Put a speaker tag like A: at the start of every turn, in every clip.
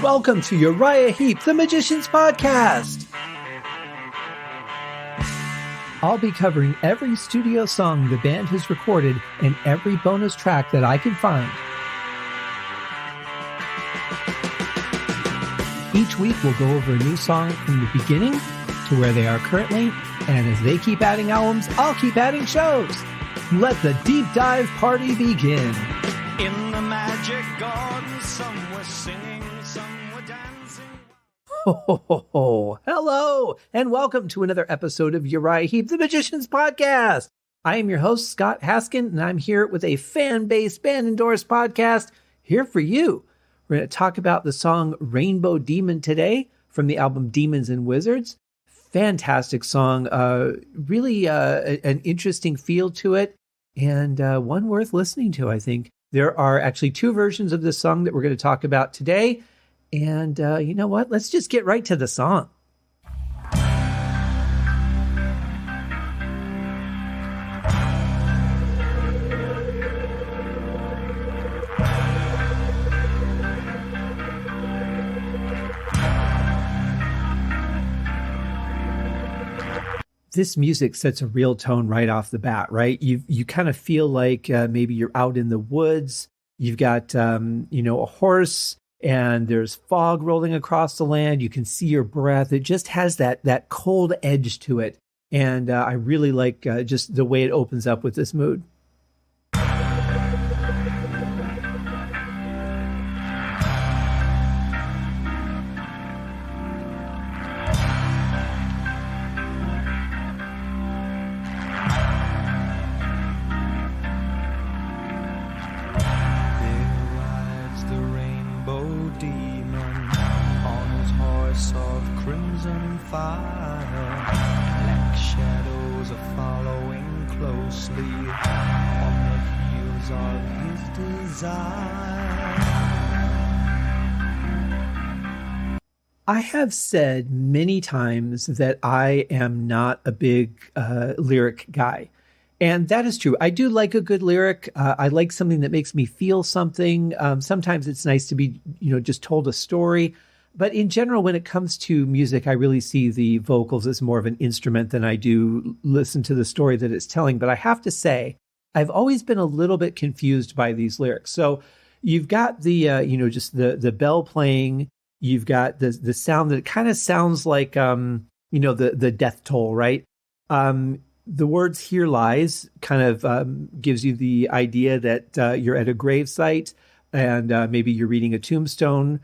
A: Welcome to Uriah Heep, the Magician's Podcast. I'll be covering every studio song the band has recorded and every bonus track that I can find. Each week we'll go over a new song from the beginning to where they are currently, and as they keep adding albums, I'll keep adding shows. Let the deep dive party begin.
B: In the magic garden, some were singing, some were dancing.
A: Hello, and welcome to another episode of Uriah Heep, the Magician's Podcast. I am your host, Scott Haskin, and I'm here with a fan-based, band-endorsed podcast here for you. We're going to talk about the song Rainbow Demon today from the album Demons and Wizards. Fantastic song, really an interesting feel to it, and one worth listening to, I think. There are actually two versions of this song that we're going to talk about today. And you know what? Let's just get right to the song. This music sets a real tone right off the bat, right? You kind of feel like maybe you're out in the woods. You've got, a horse, and there's fog rolling across the land. You can see your breath. It just has that cold edge to it. And I really like just the way it opens up with this mood. I have said many times that I am not a big lyric guy. And that is true. I do like a good lyric. I like something that makes me feel something. Sometimes it's nice to be, just told a story. But in general, when it comes to music, I really see the vocals as more of an instrument than I do listen to the story that it's telling. But I have to say, I've always been a little bit confused by these lyrics. So you've got the, just the bell playing. You've got the sound that kind of sounds like, the death toll, right? The words "here lies" kind of gives you the idea that you're at a gravesite and maybe you're reading a tombstone.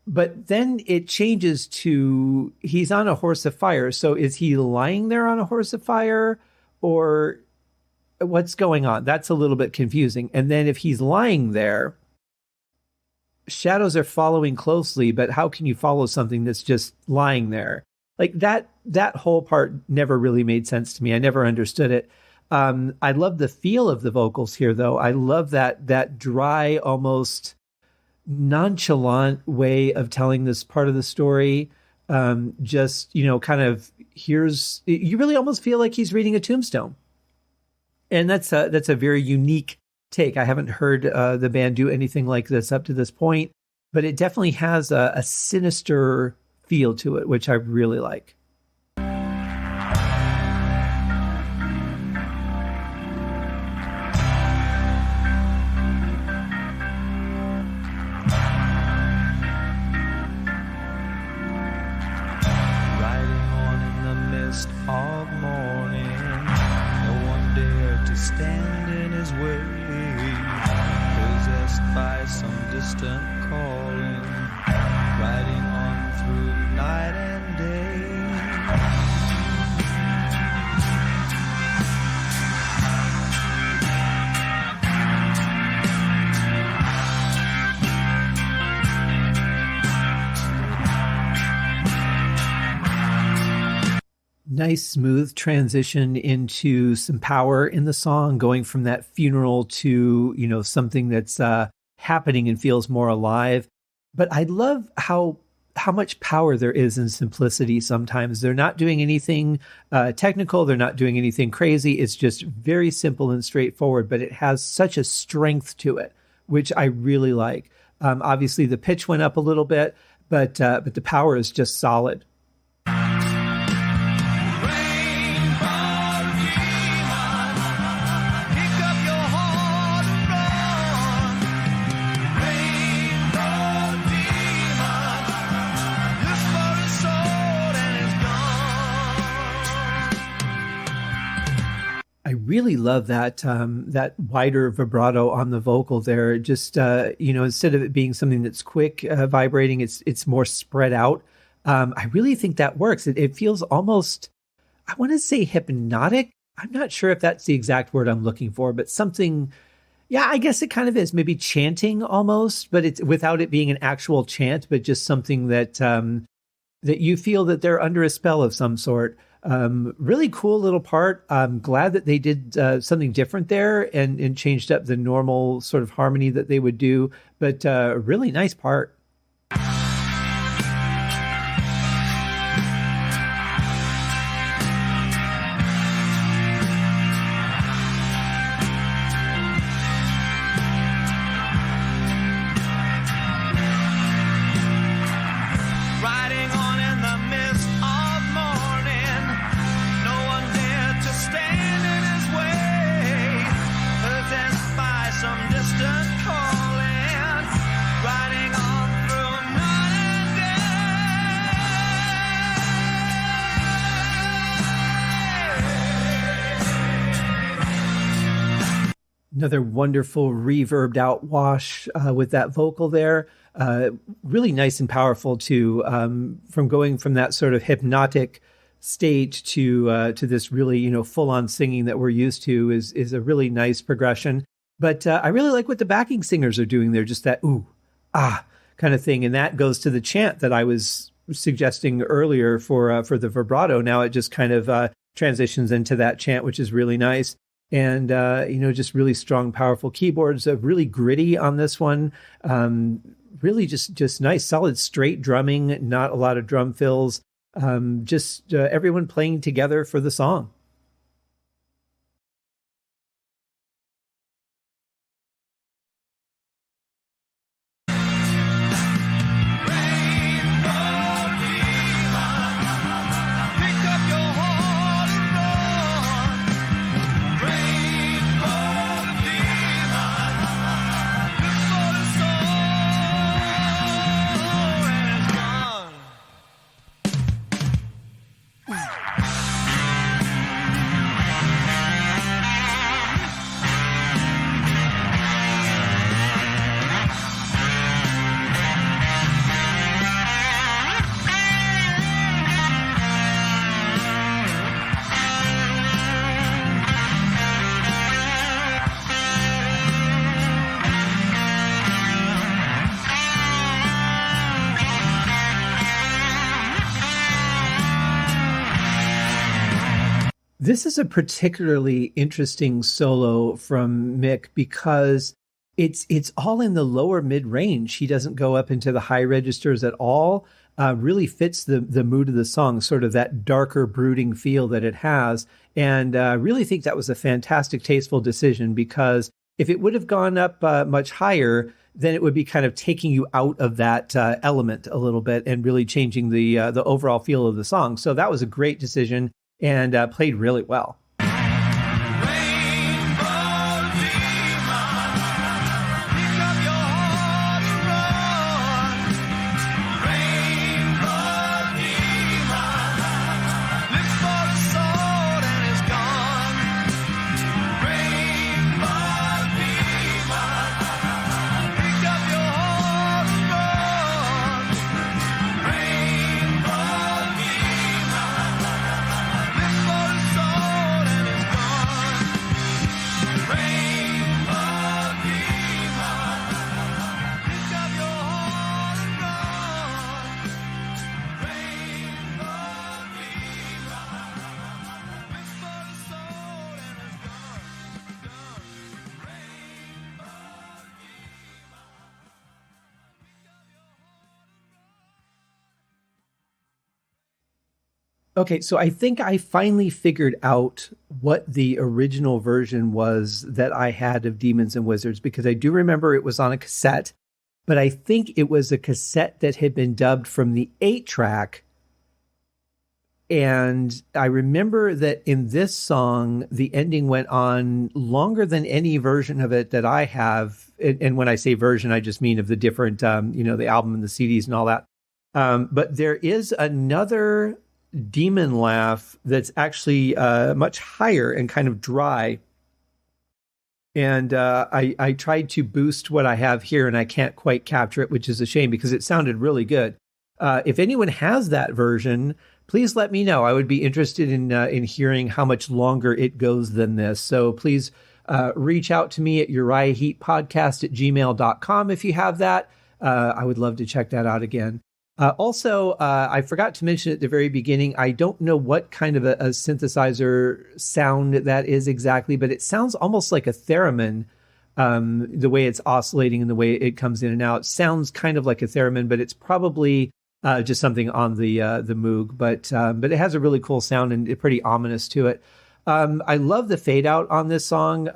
A: But then it changes to he's on a horse of fire. So is he lying there on a horse of fire, or what's going on? That's a little bit confusing. And then if he's lying there, shadows are following closely, but how can you follow something that's just lying there? Like that whole part never really made sense to me. I never understood it. I love the feel of the vocals here, though. I love that dry, almost nonchalant way of telling this part of the story. Kind of you really almost feel like he's reading a tombstone. And that's a very unique take. I haven't heard the band do anything like this up to this point, but it definitely has a sinister feel to it, which I really like.
B: Of morning, no one dared to stand in his way, possessed by some distant calling, riding on through night and day.
A: Nice, smooth transition into some power in the song, going from that funeral to, something that's happening and feels more alive. But I love how much power there is in simplicity sometimes. They're not doing anything technical. They're not doing anything crazy. It's just very simple and straightforward, but it has such a strength to it, which I really like. Obviously, the pitch went up a little bit, but the power is just solid. I really love that that wider vibrato on the vocal there. Just instead of it being something that's quick vibrating, it's more spread out. I really think that works. It feels almost, I want to say hypnotic. I'm not sure if that's the exact word I'm looking for, but something. Yeah, I guess it kind of is. Maybe chanting almost, but it's without it being an actual chant, but just something that that you feel that they're under a spell of some sort. Really cool little part. I'm glad that they did something different there and changed up the normal sort of harmony that they would do, but really nice part. Another wonderful reverbed out wash with that vocal there. Really nice and powerful too. From going from that sort of hypnotic state to this really full on singing that we're used to is a really nice progression. But I really like what the backing singers are doing there. Just that ooh ah kind of thing, and that goes to the chant that I was suggesting earlier for the vibrato. Now it just kind of transitions into that chant, which is really nice. And, just really strong, powerful keyboards, really gritty on this one. Really just nice, solid, straight drumming, not a lot of drum fills. Everyone playing together for the song. This is a particularly interesting solo from Mick because it's all in the lower mid-range. He doesn't go up into the high registers at all. Really fits the mood of the song, sort of that darker, brooding feel that it has. And I really think that was a fantastic, tasteful decision because if it would have gone up much higher, then it would be kind of taking you out of that element a little bit and really changing the overall feel of the song. So that was a great decision and played really well. Okay, so I think I finally figured out what the original version was that I had of Demons and Wizards, because I do remember it was on a cassette. but I think it was a cassette that had been dubbed from the 8-track. And I remember that in this song, the ending went on longer than any version of it that I have. And when I say version, I just mean of the different, the album and the CDs and all that. But there is another demon laugh that's actually much higher and kind of dry. And I tried to boost what I have here, and I can't quite capture it, which is a shame because it sounded really good. If anyone has that version, please let me know. I would be interested in hearing how much longer it goes than this. So please reach out to me at uriahheappodcast@gmail.com if you have that. I would love to check that out again. Also, I forgot to mention at the very beginning, I don't know what kind of a synthesizer sound that is exactly, but it sounds almost like a theremin. The way it's oscillating and the way it comes in and out sounds kind of like a theremin, but it's probably just something on the Moog. But it has a really cool sound and it's pretty ominous to it. I love the fade out on this song.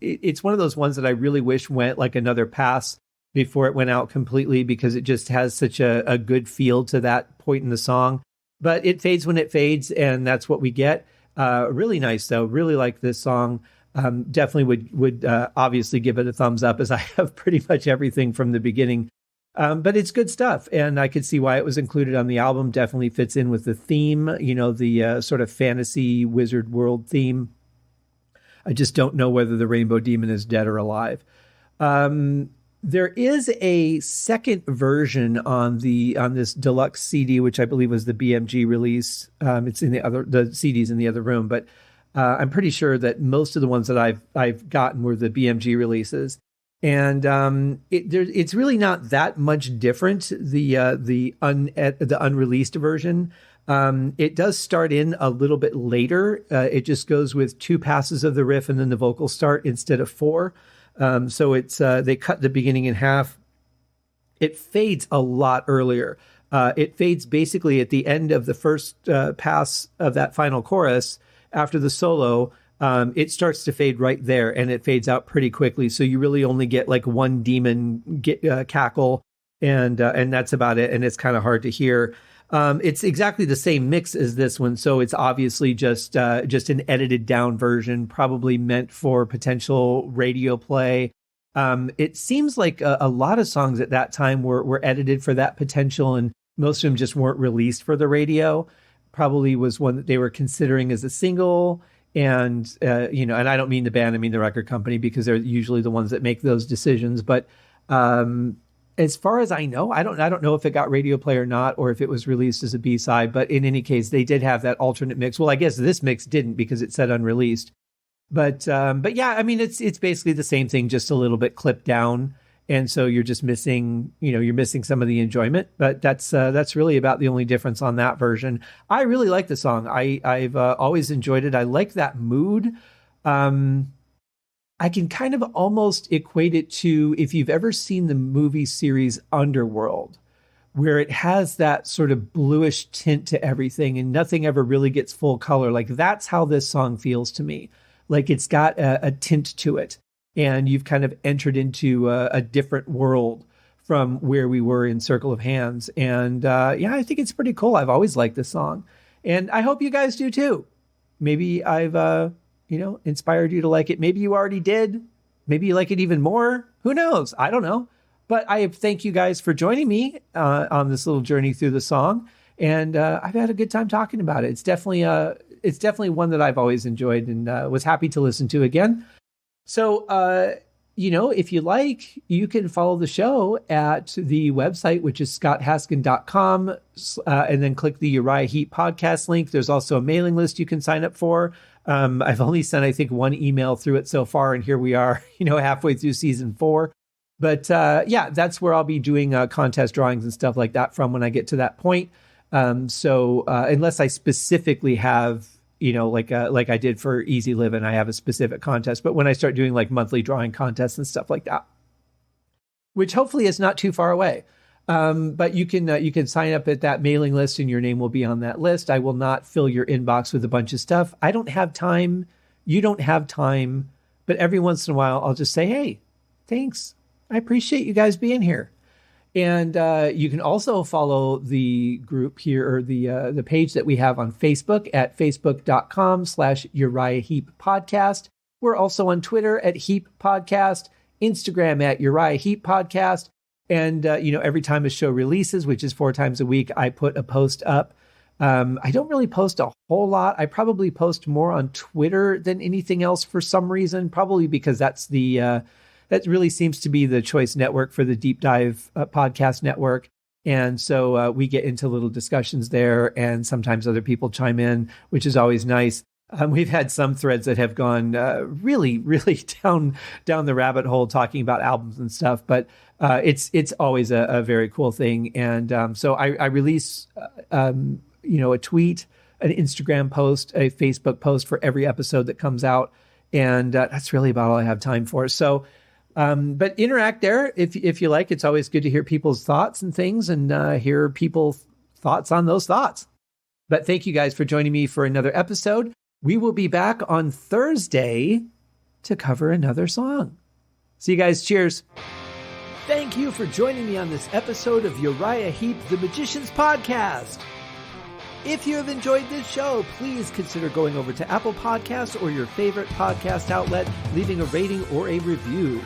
A: It's one of those ones that I really wish went like another pass before it went out completely, because it just has such a good feel to that point in the song. But it fades when it fades, and that's what we get. Really nice, though. Really like this song. Definitely would obviously give it a thumbs up, as I have pretty much everything from the beginning. But it's good stuff, and I could see why it was included on the album. Definitely fits in with the theme, the sort of fantasy wizard world theme. I just don't know whether the Rainbow Demon is dead or alive. There is a second version on this deluxe CD, which I believe was the BMG release. It's in the CDs in the other room, but I'm pretty sure that most of the ones that I've gotten were the BMG releases, and it's really not that much different. The unreleased version, it does start in a little bit later. It just goes with 2 passes of the riff and then the vocals start instead of 4. So it's they cut the beginning in half. It fades a lot earlier. It fades basically at the end of the first pass of that final chorus. After the solo, it starts to fade right there, and it fades out pretty quickly. So you really only get like one demon cackle, and that's about it. And it's kind of hard to hear. It's exactly the same mix as this one, so it's obviously just an edited down version, probably meant for potential radio play. It seems like a lot of songs at that time were edited for that potential, and most of them just weren't released for the radio. Probably was one that they were considering as a single, and and I don't mean the band, I mean the record company, because they're usually the ones that make those decisions. But as far as I know, I don't know if it got radio play or not, or if it was released as a B-side, but in any case, they did have that alternate mix. Well, I guess this mix didn't, because it said unreleased. But yeah, I mean, it's basically the same thing, just a little bit clipped down. And so you're just missing, you're missing some of the enjoyment, but that's really about the only difference on that version. I really like the song. I've always enjoyed it. I like that mood. I can kind of almost equate it to, if you've ever seen the movie series Underworld, where it has that sort of bluish tint to everything and nothing ever really gets full color. Like, that's how this song feels to me. Like, it's got a tint to it, and you've kind of entered into a different world from where we were in Circle of Hands. And yeah, I think it's pretty cool. I've always liked this song, and I hope you guys do too. Maybe I've inspired you to like it. Maybe you already did. Maybe you like it even more. Who knows? I don't know. But I thank you guys for joining me on this little journey through the song. And I've had a good time talking about it. It's definitely one that I've always enjoyed and was happy to listen to again. So, if you like, you can follow the show at the website, which is scotthaskin.com, and then click the Uriah Heep podcast link. There's also a mailing list you can sign up for. I've only sent, I think, 1 email through it so far, and here we are, halfway through season 4. But yeah, that's where I'll be doing contest drawings and stuff like that from when I get to that point. So unless I specifically have, like I did for Easy Living, I have a specific contest. But when I start doing like monthly drawing contests and stuff like that, which hopefully is not too far away. But you can sign up at that mailing list, and your name will be on that list. I will not fill your inbox with a bunch of stuff. I don't have time. You don't have time. But every once in a while, I'll just say, hey, thanks. I appreciate you guys being here. And you can also follow the group here, or the page that we have on Facebook at facebook.com/Uriah Heep Podcast. We're also on Twitter at Heep Podcast, Instagram at Uriah Heep Podcast. And, every time a show releases, which is 4 times a week, I put a post up. I don't really post a whole lot. I probably post more on Twitter than anything else for some reason, probably because that's that really seems to be the choice network for the Deep Dive podcast network. And so we get into little discussions there, and sometimes other people chime in, which is always nice. We've had some threads that have gone really, really down the rabbit hole talking about albums and stuff, but it's always a very cool thing. And so I release, a tweet, an Instagram post, a Facebook post for every episode that comes out. And that's really about all I have time for. So, but interact there if you like. It's always good to hear people's thoughts and things, and hear people's thoughts on those thoughts. But thank you guys for joining me for another episode. We will be back on Thursday to cover another song. See you guys. Cheers. Thank you for joining me on this episode of Uriah Heep, the Magician's Podcast. If you have enjoyed this show, please consider going over to Apple Podcasts or your favorite podcast outlet, leaving a rating or a review.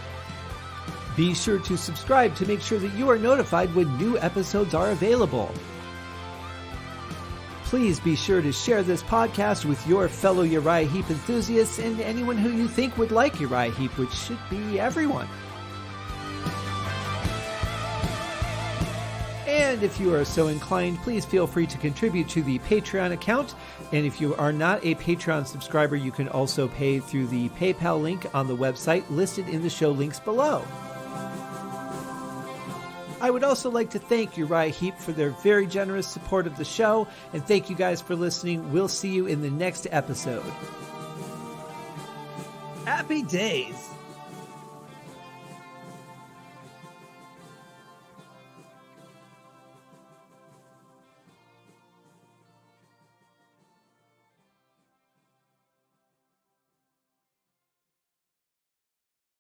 A: Be sure to subscribe to make sure that you are notified when new episodes are available. Please be sure to share this podcast with your fellow Uriah Heep enthusiasts and anyone who you think would like Uriah Heep, which should be everyone. And if you are so inclined, please feel free to contribute to the Patreon account. And if you are not a Patreon subscriber, you can also pay through the PayPal link on the website listed in the show links below. I would also like to thank Uriah Heep for their very generous support of the show, and thank you guys for listening. We'll see you in the next episode. Happy days!